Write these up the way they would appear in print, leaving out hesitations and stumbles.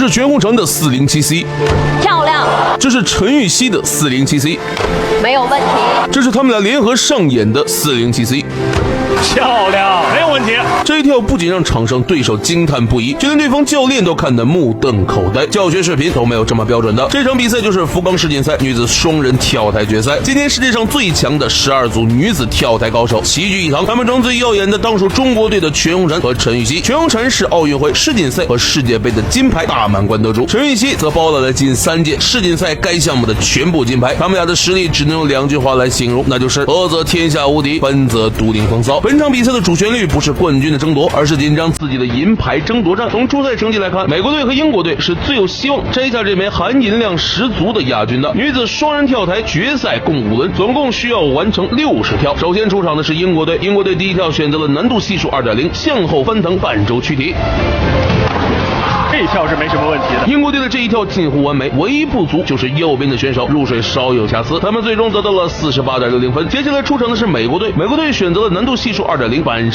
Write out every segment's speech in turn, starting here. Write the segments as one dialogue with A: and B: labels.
A: 是全红婵的407C，
B: 漂亮。
A: 这是陈芋汐的407C，
B: 没有问题。
A: 这是他们俩联合上演的407C。
C: 漂亮，没有问题。
A: 这一跳不仅让场上对手惊叹不已，就连对方教练都看得目瞪口呆。教学视频都没有这么标准的。这场比赛就是福冈世锦赛女子双人跳台决赛。今天世界上最强的12组女子跳台高手齐聚一堂，他们中最耀眼的当属中国队的全红婵和陈芋汐。全红婵是奥运会、世锦赛和世界杯的金牌大满贯得主，陈芋汐则包揽了近3届世锦赛该项目的全部金牌。他们俩的实力只能用2句话来形容，那就是合则天下无敌，分则独领风骚。本场比赛的主旋律不是冠军的争夺，而是紧张刺激的银牌争夺战。从初赛成绩来看，美国队和英国队是最有希望摘下这枚含银量十足的亚军的。女子双人跳台决赛共5轮，总共需要完成60跳。首先出场的是英国队，英国队第一跳选择了难度系数 2.0 向后翻腾半周躯体。
C: 这一跳是没什么问题的。
A: 英国队的这一跳近乎完美，唯一不足就是右边的选手入水稍有瑕疵，他们最终得到了48.60分。接下来出场的是美国队，美国队选择了难度系数 2.0 板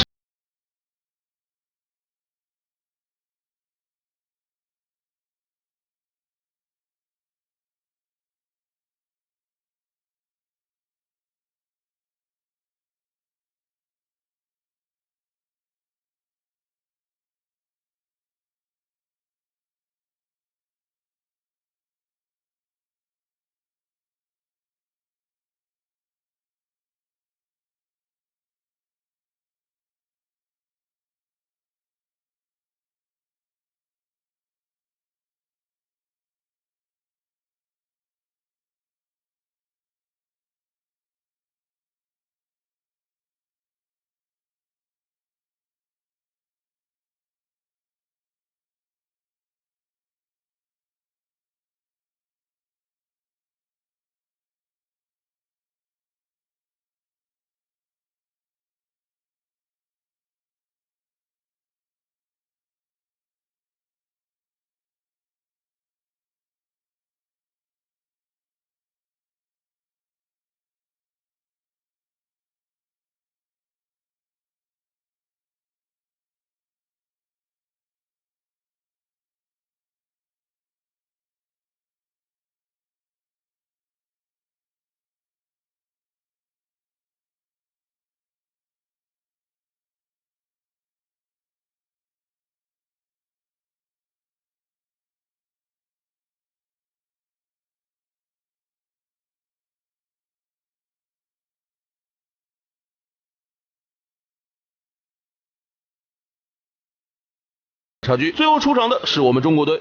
A: 差距。最后出场的是我们中国队。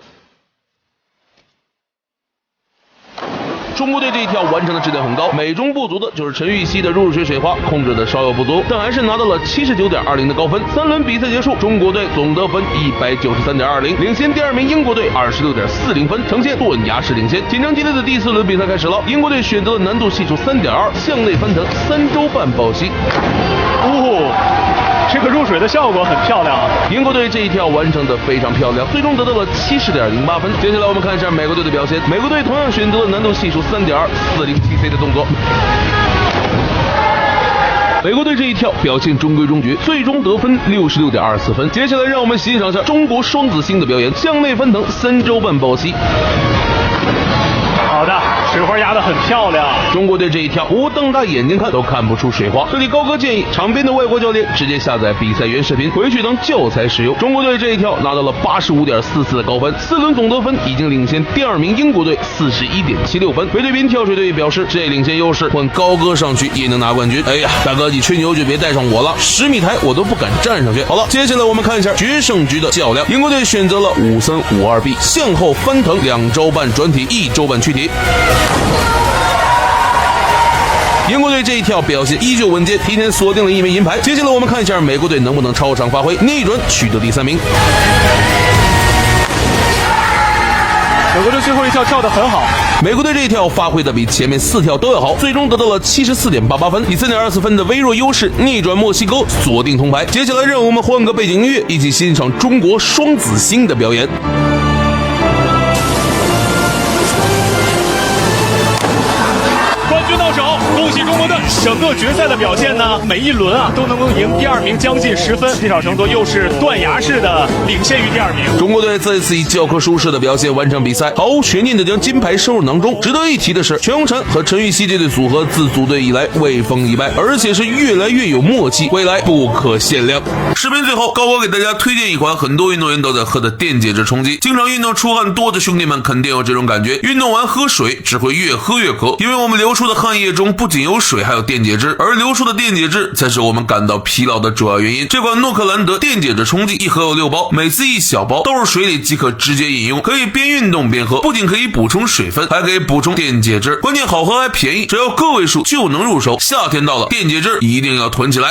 A: 中国队这一跳完成的质量很高，美中不足的就是陈芋汐的入水水花控制的稍有不足，但还是拿到了79.20的高分。3轮比赛结束，中国队总得分193.20，领先第2名英国队26.40分，呈现断崖式领先。紧张激烈的第4轮比赛开始了，英国队选择了难度系数 3.2 向内翻腾3周半抱膝。
C: 这个入水的效果很漂亮啊！
A: 英国队这一跳完成的非常漂亮，最终得到了70.08分。接下来我们看一下美国队的表现，美国队同样选择了难度系数 3.2 407C 的动作。美国队这一跳表现中规中矩，最终得分66.24分。接下来让我们欣赏一下中国双子星的表演，向内翻腾3周半抱膝。
C: 好的，水花压得很漂亮。
A: 中国队这一跳，我瞪大眼睛看都看不出水花。这里高哥建议场边的外国教练直接下载比赛原视频，回去当教材使用。中国队这一跳拿到了85.44的高分，4轮总得分已经领先第2名英国队41.76分。菲律宾跳水队表示，这领先优势换高哥上去也能拿冠军。哎呀，大哥，你吹牛就别带上我了，10米台我都不敢站上去。好了，接下来我们看一下决胜局的较量。英国队选择了5352B 向后翻腾2周半转体1周半躯体。英国队这一跳表现依旧稳健，提前锁定了1枚银牌。接下来我们看一下美国队能不能超常发挥，逆转取得第3名。
C: 美国队最后一跳跳得很好，
A: 美国队这一跳发挥的比前面4跳都要好，最终得到了74.88分，以3.24分的微弱优势逆转墨西哥，锁定铜牌。接下来让我们换个背景音乐，一起欣赏中国双子星的表演。
C: 冠军到手。恭喜中国队整个决赛的表现呢，每一轮啊都能够赢第2名将近10分，积少成多，又是断崖式的领先于第2名。
A: 中国队再次以教科书式的表现完成比赛，毫无悬念的将金牌收入囊中。值得一提的是，全红婵和陈芋汐这对组合自组队以来未封一败，而且是越来越有默契，未来不可限量。视频最后，高高给大家推荐一款很多运动员都在喝的电解质冲击。经常运动出汗多的兄弟们肯定有这种感觉，运动完喝水只会越喝越渴，因为我们流出的汗液中不仅有水，还有电解质，而流出的电解质才是我们感到疲劳的主要原因。这款诺克兰德电解质冲击一盒有6包，每次一小包，倒入水里即可直接饮用，可以边运动边喝，不仅可以补充水分，还可以补充电解质，关键好喝还便宜，只要个位数就能入手。夏天到了，电解质一定要囤起来。